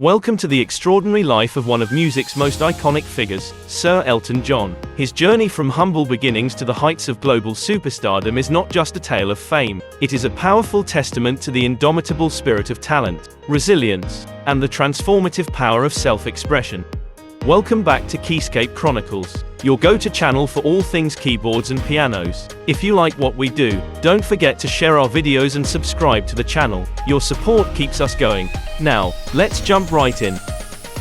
Welcome to the extraordinary life of one of music's most iconic figures, Sir Elton John. His journey from humble beginnings to the heights of global superstardom is not just a tale of fame. It is a powerful testament to the indomitable spirit of talent, resilience, and the transformative power of self-expression. Welcome back to Keyscape Chronicles, your go-to channel for all things keyboards and pianos. If you like what we do, don't forget to share our videos and subscribe to the channel. Your support keeps us going. Now, let's jump right in.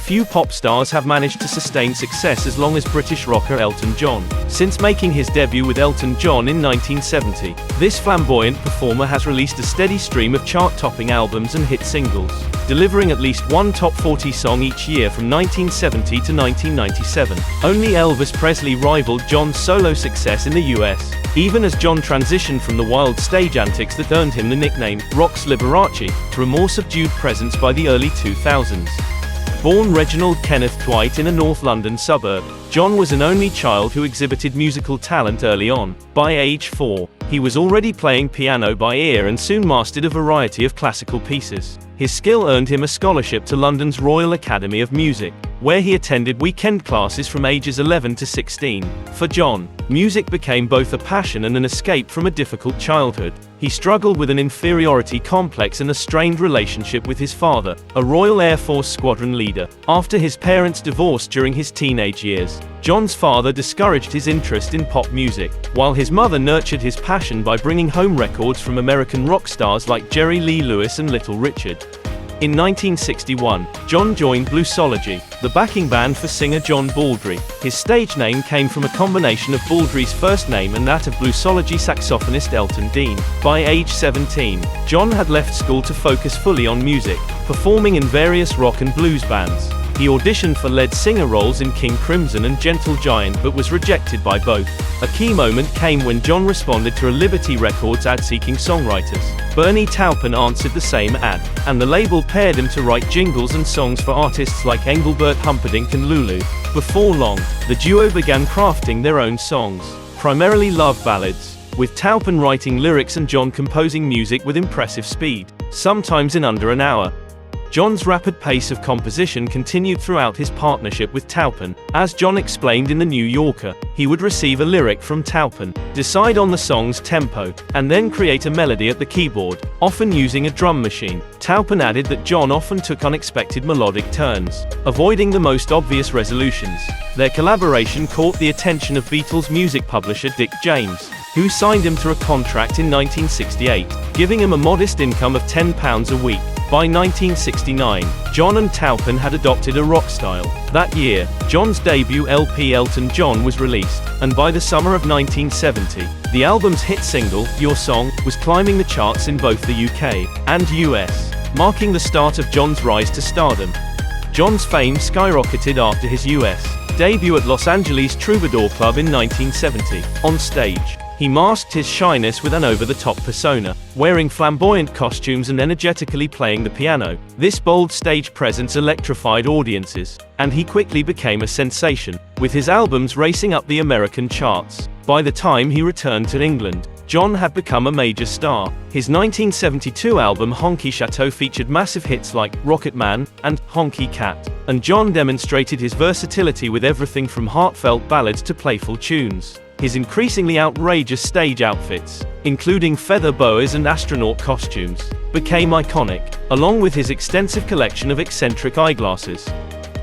Few pop stars have managed to sustain success as long as British rocker Elton John. Since making his debut with Elton John in 1970, this flamboyant performer has released a steady stream of chart-topping albums and hit singles, delivering at least one top 40 song each year from 1970 to 1997. Only Elvis Presley rivaled John's solo success in the US, even as John transitioned from the wild stage antics that earned him the nickname Rock's Liberace to a more subdued presence by the early 2000s. Born Reginald Kenneth Dwight in a North London suburb, John was an only child who exhibited musical talent early on. By age 4, he was already playing piano by ear and soon mastered a variety of classical pieces. His skill earned him a scholarship to London's Royal Academy of Music, where he attended weekend classes from ages 11 to 16. For John, music became both a passion and an escape from a difficult childhood. He struggled with an inferiority complex and a strained relationship with his father, a Royal Air Force squadron leader. After his parents divorced during his teenage years, John's father discouraged his interest in pop music, while his mother nurtured his passion by bringing home records from American rock stars like Jerry Lee Lewis and Little Richard. In 1961, John joined Bluesology, the backing band for singer John Baldry. His stage name came from a combination of Baldry's first name and that of Bluesology saxophonist Elton Dean. By age 17, John had left school to focus fully on music, performing in various rock and blues bands. He auditioned for lead singer roles in King Crimson and Gentle Giant but was rejected by both. A key moment came when John responded to a Liberty Records ad seeking songwriters. Bernie Taupin answered the same ad, and the label paired him to write jingles and songs for artists like Engelbert Humperdinck and Lulu. Before long, the duo began crafting their own songs, primarily love ballads, with Taupin writing lyrics and John composing music with impressive speed, sometimes in under an hour. John's rapid pace of composition continued throughout his partnership with Taupin. As John explained in The New Yorker, he would receive a lyric from Taupin, decide on the song's tempo, and then create a melody at the keyboard, often using a drum machine. Taupin added that John often took unexpected melodic turns, avoiding the most obvious resolutions. Their collaboration caught the attention of Beatles music publisher Dick James, who signed him to a contract in 1968, giving him a modest income of £10 a week. By 1969, John and Taupin had adopted a rock style. That year, John's debut LP Elton John was released, and by the summer of 1970, the album's hit single, Your Song, was climbing the charts in both the UK and US, marking the start of John's rise to stardom. John's fame skyrocketed after his US debut at Los Angeles Troubadour Club in 1970. On stage, he masked his shyness with an over-the-top persona, wearing flamboyant costumes and energetically playing the piano. This bold stage presence electrified audiences, and he quickly became a sensation, with his albums racing up the American charts. By the time he returned to England, John had become a major star. His 1972 album Honky Chateau featured massive hits like Rocket Man and Honky Cat, and John demonstrated his versatility with everything from heartfelt ballads to playful tunes. His increasingly outrageous stage outfits, including feather boas and astronaut costumes, became iconic, along with his extensive collection of eccentric eyeglasses.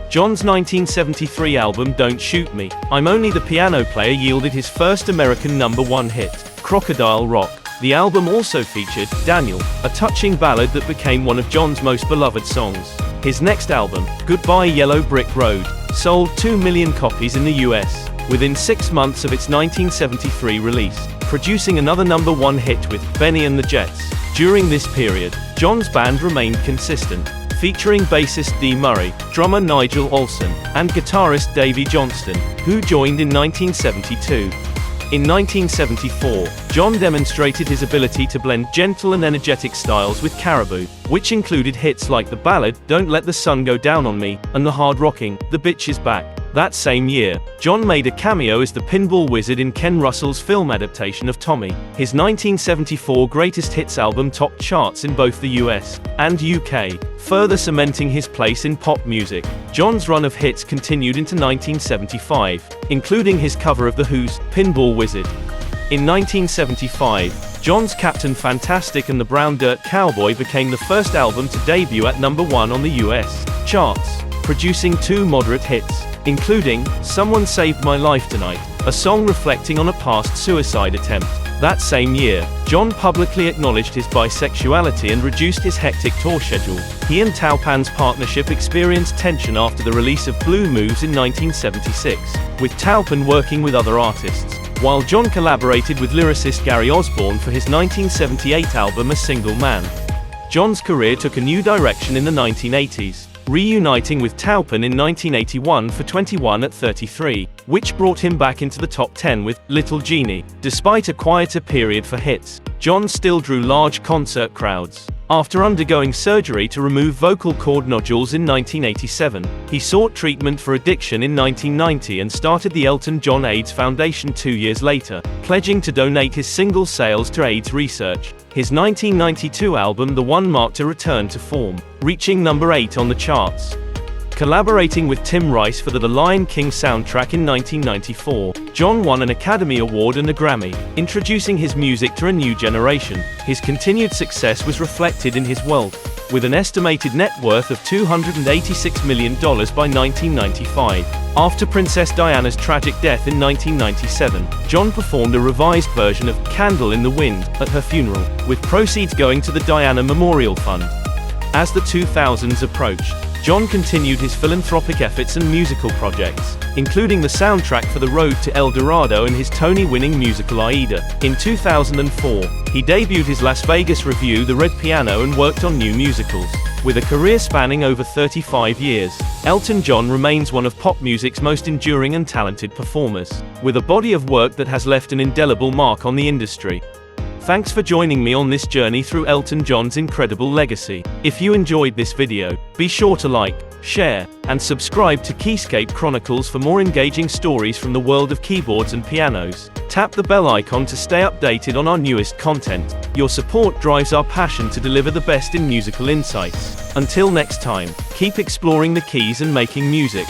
John's 1973 album Don't Shoot Me, I'm Only the Piano Player yielded his first American #1 hit, Crocodile Rock. The album also featured Daniel, a touching ballad that became one of John's most beloved songs. His next album, Goodbye Yellow Brick Road, sold 2 million copies in the US, within 6 months of its 1973 release, producing another #1 hit with Benny and the Jets. During this period, John's band remained consistent, featuring bassist Dee Murray, drummer Nigel Olsson, and guitarist Davey Johnston, who joined in 1972. In 1974, John demonstrated his ability to blend gentle and energetic styles with Caribou, which included hits like the ballad Don't Let the Sun Go Down on Me, and the hard-rocking The Bitch Is Back. That same year, John made a cameo as the pinball wizard in Ken Russell's film adaptation of Tommy. His 1974 greatest hits album topped charts in both the US and UK, further cementing his place in pop music. John's run of hits continued into 1975, including his cover of The Who's Pinball Wizard. In 1975, John's Captain Fantastic and the Brown Dirt Cowboy became the first album to debut at #1 on the US charts, producing 2 moderate hits, including Someone Saved My Life Tonight, a song reflecting on a past suicide attempt. That same year, John publicly acknowledged his bisexuality and reduced his hectic tour schedule. He and Taupan's partnership experienced tension after the release of Blue Moves in 1976, with Taupan working with other artists, while John collaborated with lyricist Gary Osborne for his 1978 album A Single Man. John's career took a new direction in the 1980s, reuniting with Taupan in 1981 for 21 at 33, which brought him back into the top 10 with Little Genie. Despite a quieter period for hits, John still drew large concert crowds. After undergoing surgery to remove vocal cord nodules in 1987, he sought treatment for addiction in 1990 and started the Elton John AIDS Foundation 2 years later, pledging to donate his single sales to AIDS research. His 1992 album The One marked a return to form, reaching number 8 on the charts. Collaborating with Tim Rice for the Lion King soundtrack in 1994, John won an Academy Award and a Grammy, introducing his music to a new generation. His continued success was reflected in his wealth, with an estimated net worth of $286 million by 1995. After Princess Diana's tragic death in 1997, John performed a revised version of Candle in the Wind at her funeral, with proceeds going to the Diana Memorial Fund. As the 2000s approached, John continued his philanthropic efforts and musical projects, including the soundtrack for The Road to El Dorado and his Tony-winning musical Aida. In 2004, he debuted his Las Vegas revue The Red Piano and worked on new musicals. With a career spanning over 35 years, Elton John remains one of pop music's most enduring and talented performers, with a body of work that has left an indelible mark on the industry. Thanks for joining me on this journey through Elton John's incredible legacy. If you enjoyed this video, be sure to like, share, and subscribe to Keyscape Chronicles for more engaging stories from the world of keyboards and pianos. Tap the bell icon to stay updated on our newest content. Your support drives our passion to deliver the best in musical insights. Until next time, keep exploring the keys and making music.